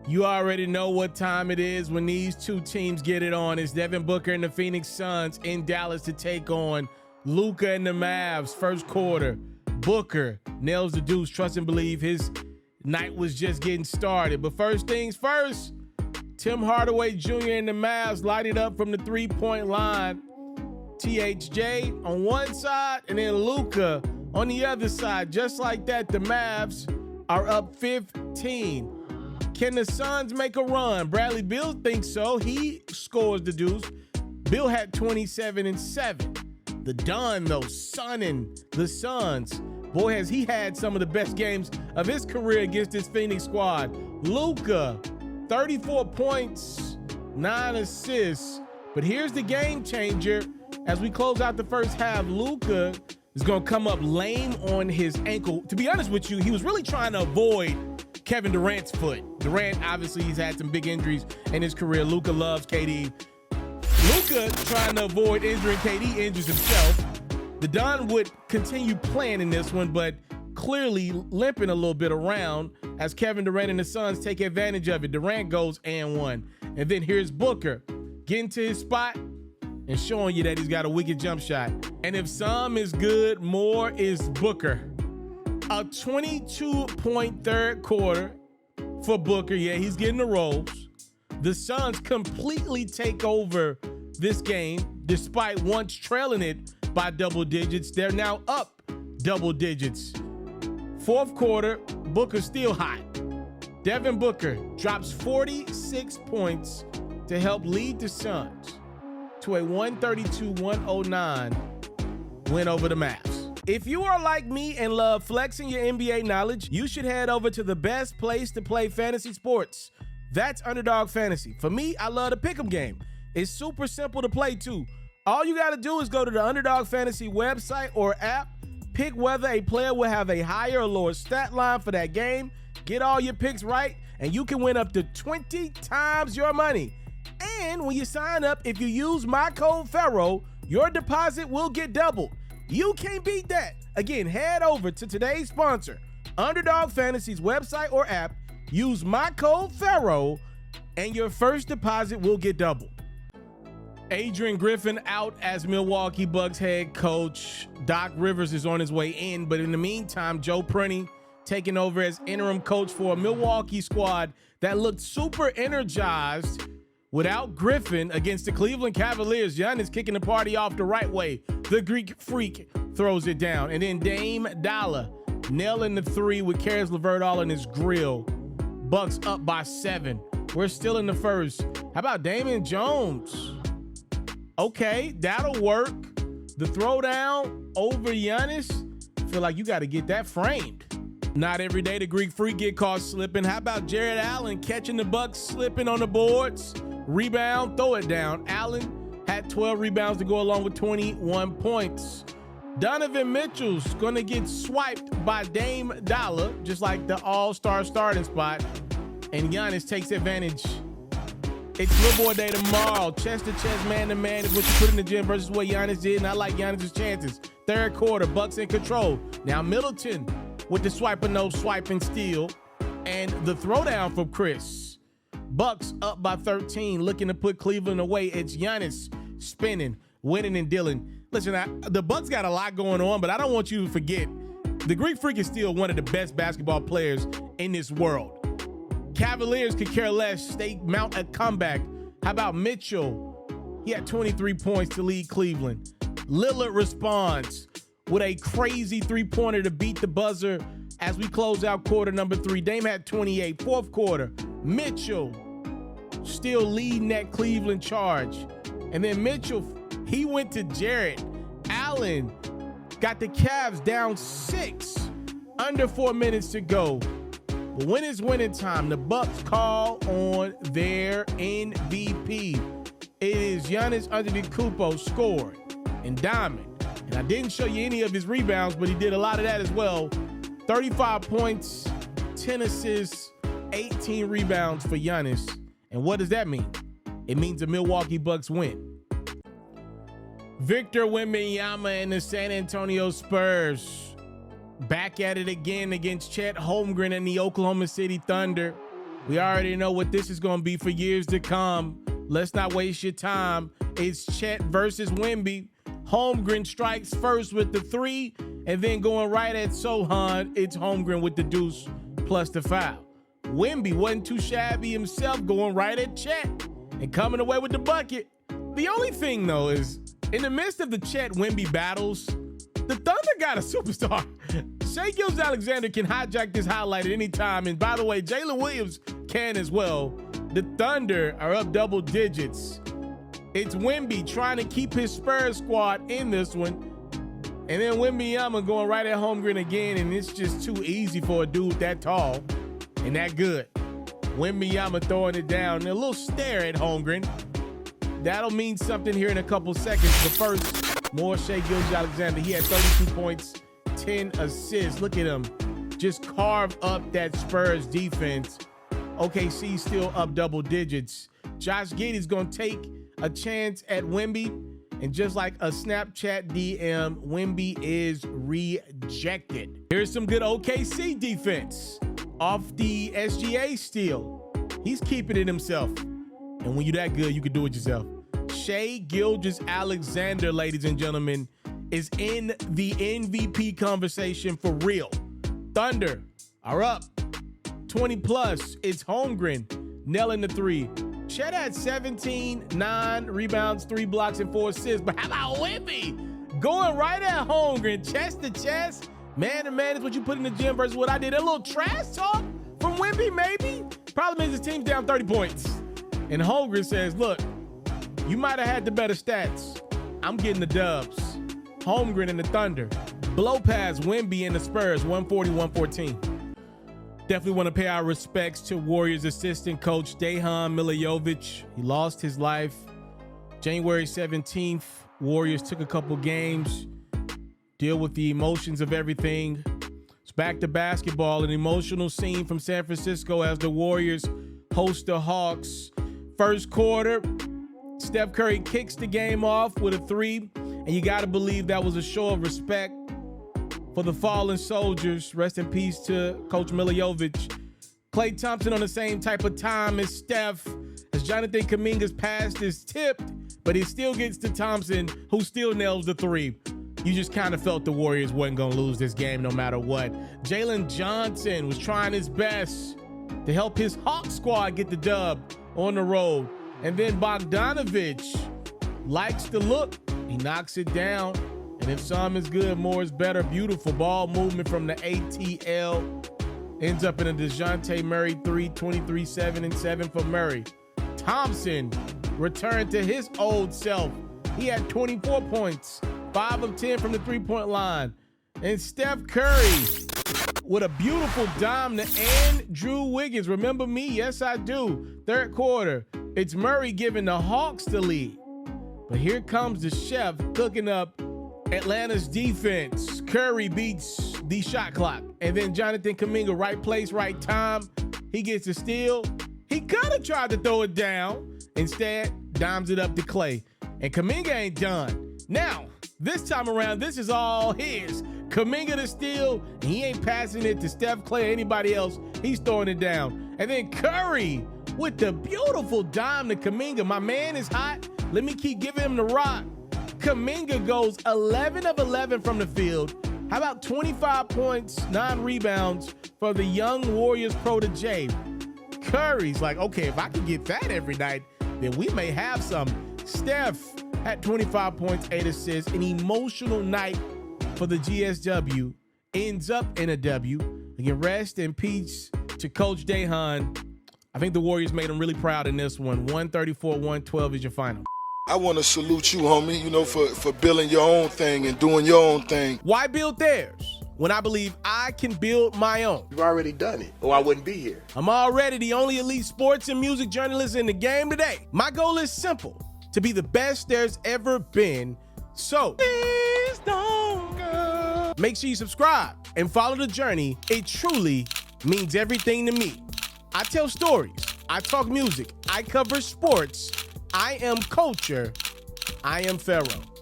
You already know what time it is when these two teams get it on. It's Devin Booker and the Phoenix Suns in Dallas to take on Luka and the Mavs. First quarter, Booker nails the deuce. Trust and believe his night was just getting started. But first things first, Tim Hardaway Jr. and the Mavs light it up from the three-point line. THJ on one side and then Luka on the other side. Just like that, the Mavs are up 15. Can the Suns make a run? Bradley Beal thinks so. He scores the deuce. Bill had 27 and 7. The Don, though, sunning the Suns. Boy, has he had some of the best games of his career against this Phoenix squad. Luka, 34 points, 9 assists. But here's the game changer. As we close out the first half, Luka is going to come up lame on his ankle. To be honest with you, he was really trying to avoid Kevin Durant's foot. Durant, obviously, he's had some big injuries in his career. Luka loves KD. Luka trying to avoid injuring KD, injures himself. The Don would continue playing in this one, but clearly limping a little bit around as Kevin Durant and the Suns take advantage of it. Durant goes and one. And then here's Booker getting to his spot and showing you that he's got a wicked jump shot. And if some is good, more is Booker. A 22-point third quarter for Booker. Yeah, he's getting the rolls. The Suns completely take over this game despite once trailing it by double digits. They're now up double digits. Fourth quarter, Booker's still hot. Devin Booker drops 46 points to help lead the Suns to a 132-109 win over the Mavs. If you are like me and love flexing your NBA knowledge, you should head over to the best place to play fantasy sports. That's Underdog Fantasy. For me, I love the pick'em game. It's super simple to play too. All you got to do is go to the Underdog Fantasy website or app, pick whether a player will have a higher or lower stat line for that game, get all your picks right, and you can win up to 20 times your money. And when you sign up, if you use my code Pharaoh, your deposit will get doubled. You can't beat that. Again, head over to today's sponsor, Underdog Fantasy's website or app, use my code Pharaoh, and your first deposit will get doubled. Adrian Griffin out as Milwaukee Bucks head coach. Doc Rivers is on his way in, but in the meantime, Joe Prunty taking over as interim coach for a Milwaukee squad that looked super energized without Griffin against the Cleveland Cavaliers. Giannis kicking the party off the right way. The Greek Freak throws it down. And then Dame Dollar nailing the three with Caris LeVert all in his grill. Bucks up by 7. We're still in the first. How about Damian Jones? Okay, that'll work. The throwdown over Giannis. Feel like you got to get that framed. Not every day the Greek Freak get caught slipping. How about Jared Allen catching the Bucks slipping on the boards? Rebound, throw it down. Allen had 12 rebounds to go along with 21 points. Donovan Mitchell's going to get swiped by Dame Dollar, just like the all-star starting spot. And Giannis takes advantage. It's Little Boy Day tomorrow. Chest to chest, man to man is what you put in the gym versus what Giannis did. And I like Giannis' chances. Third quarter, Bucks in control. Now Middleton with the swipe or no swipe and steal. And the throwdown from Chris. Bucks up by 13, looking to put Cleveland away. It's Giannis spinning, winning and dealing. Listen, the Bucks got a lot going on, but I don't want you to forget, the Greek Freak is still one of the best basketball players in this world. Cavaliers could care less. They mount a comeback. How about Mitchell? He had 23 points to lead Cleveland. Lillard responds with a crazy three-pointer to beat the buzzer as we close out quarter number 3. Dame had 28. Fourth quarter, Mitchell still leading that Cleveland charge. And then Mitchell, he went to Jarrett. Allen got the Cavs down 6. Under 4 minutes to go. But when it's winning time, the Bucks call on their MVP. It is Giannis Antetokounmpo scoring and diamond. And I didn't show you any of his rebounds, but he did a lot of that as well. 35 points, 10 assists, 18 rebounds for Giannis. And what does that mean? It means the Milwaukee Bucks win. Victor Wembanyama and the San Antonio Spurs back at it again against Chet Holmgren and the Oklahoma City Thunder. We already know what this is going to be for years to come. Let's not waste your time. It's Chet versus Wemby. Holmgren strikes first with the 3, and then going right at Sohan, it's Holmgren with the deuce plus the foul. Wemby wasn't too shabby himself, going right at Chet and coming away with the bucket. The only thing, though, is in the midst of the Chet-Wemby battles, the Thunder got a superstar. Shai Gilgeous-Alexander can hijack this highlight at any time. And by the way, Jalen Williams can as well. The Thunder are up double digits. It's Wemby trying to keep his Spurs squad in this one. And then Wembanyama going right at Holmgren again, and it's just too easy for a dude that tall and that good. Wembanyama throwing it down, and a little stare at Holmgren. That'll mean something here in a couple seconds. But first, more Shai Gilgeous-Alexander. He had 32 points, 10 assists. Look at him just carve up that Spurs defense. OKC still up double digits. Josh Giddey's going to take a chance at Wemby. And just like a Snapchat DM, Wemby is rejected. Here's some good OKC defense off the SGA steal. He's keeping it himself. And when you're that good, you can do it yourself. Shai Gilgeous-Alexander, ladies and gentlemen, is in the MVP conversation for real. Thunder are up 20 plus. It's Holmgren nailing the 3. Chet had 17, 9 rebounds, 3 blocks, and 4 assists. But how about Wemby going right at Holmgren, chest to chest? Man to man is what you put in the gym versus what I did. A little trash talk from Wemby, maybe? Problem is his team's down 30 points. And Holmgren says, look, you might have had the better stats. I'm getting the dubs. Holmgren and the Thunder blow past Wemby and the Spurs, 140-114. Definitely want to pay our respects to Warriors assistant coach Dejan Milijovic. He lost his life January 17th. Warriors took a couple games, deal with the emotions of everything. It's back to basketball, an emotional scene from San Francisco as the Warriors host the Hawks. First quarter, Steph Curry kicks the game off with a 3, and you got to believe that was a show of respect for the fallen soldiers. Rest in peace to Coach Milijovic. Klay Thompson on the same type of time as Steph, as Jonathan Kuminga's pass is tipped, but he still gets to Thompson, who still nails the 3. You just kind of felt the Warriors wasn't going to lose this game no matter what. Jalen Johnson was trying his best to help his Hawks squad get the dub on the road. And then Bogdanovich likes the look. He knocks it down. And if some is good, more is better. Beautiful ball movement from the ATL. Ends up in a DeJounte Murray 3, 23-7 and 7 for Murray. Thompson returned to his old self. He had 24 points, 5 of 10 from the three-point line. And Steph Curry with a beautiful dime to Andrew Wiggins. Remember me? Yes, I do. Third quarter, it's Murray giving the Hawks the lead. But here comes the chef cooking up Atlanta's defense. Curry beats the shot clock. And then Jonathan Kuminga, right place, right time. He gets a steal. He kind of tried to throw it down. Instead, dimes it up to Klay. And Kuminga ain't done. Now, this time around, this is all his. Kuminga to steal, and he ain't passing it to Steph, Klay, or anybody else. He's throwing it down. And then Curry with the beautiful dime to Kuminga. My man is hot. Let me keep giving him the rock. Kuminga goes 11 of 11 from the field. How about 25 points, 9 rebounds for the young Warriors protege? Curry's like, okay, if I can get that every night, then we may have some. Steph had 25 points, 8 assists. An emotional night for the GSW. Ends up in a W. Again, rest in peace to Coach Dejan. I think the Warriors made him really proud in this one. 134-112 is your final. I want to salute you, homie, you know, for building your own thing and doing your own thing. Why build theirs when I believe I can build my own? You've already done it, or I wouldn't be here. I'm already the only elite sports and music journalist in the game today. My goal is simple, to be the best there's ever been. So, please don't go. Make sure you subscribe and follow the journey. It truly means everything to me. I tell stories. I talk music. I cover sports. I am culture. I am Pharaoh.